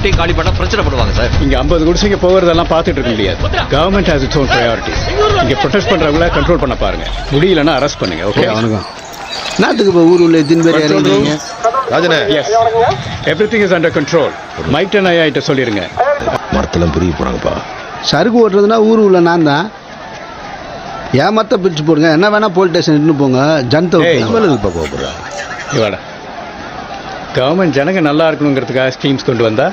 வீட்டையும் காலி பண்ண பிரச்சனை பண்ணுவாங்க சார். இங்க 50 குடிசைங்க போகிறதெல்லாம் பார்த்துட்டு இருக்க முடியாது. Government has its own priorities. இங்க ப்ரொடெஸ்ட் பண்றவங்கள கண்ட்ரோல் பண்ண பாருங்க. முடியலன்னா அரெஸ்ட் பண்ணுங்க. ஓகே, வணக்கம். நாட்டுக்கு இப்போ ஊர் உள்ள எத்தனை பேர் இறங்குறீங்க? ராஜனே, yes, everything is under control. Mike டன் ஐயா கிட்ட சொல்லிருங்க. மரத்தெல்லாம் பிரிக்க போறாங்கப்பா. சறுக்கு ஓட்டுறதுனா ஊர் உள்ள நான் தான். ஏமாத்த பிரிச்சு போடுங்க. என்ன வேணா போலீஸ் ஸ்டேஷன் இட்டுன்னு போங்க. கோபுரா இவாடா, கவர்மெண்ட் ஜனங்க நல்லா இருக்கணுங்கிறதுக்காக ஸ்கீம்ஸ் கொண்டு வந்தா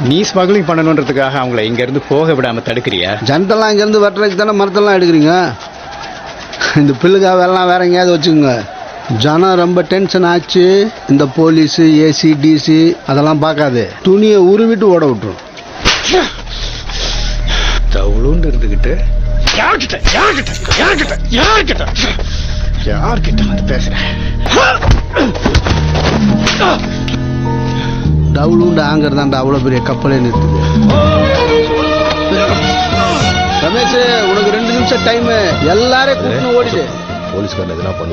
நீ ஸ்மக்லிங் பண்ணணுன்றதுக்காக அவங்கள இங்க இருந்து போக விடாம தடுக்கிறியா? ஜனத்தெல்லாம் இங்கேருந்து வெட்டுறதுக்கு தானே மரத்தெல்லாம் எடுக்கிறீங்க. இந்த பில்லுக்காக வெள்ளம் வேற எங்கேயாவது வச்சுக்கோங்க. ஜனம் ரொம்ப டென்ஷன் ஆச்சு. இந்த போலீஸு, ஏசி, டிசி அதெல்லாம் பார்க்காது. துணியை உருவிட்டு ஓட விட்டுரும். தவுளுன்னு இருந்துகிட்டு யார்கிட்ட வந்து பேசுறேன்? டவுலுண்டு ஆங்கிறதாண்டா அவ்வளோ பெரிய கப்பலே நிறுத்துது. ரமேஷ், உனக்கு 2 நிமிஷம் டைமு. எல்லாரையும் கூட்டின்னு ஓடிடு. போலீஸ்காரன் இதெல்லாம் பண்ண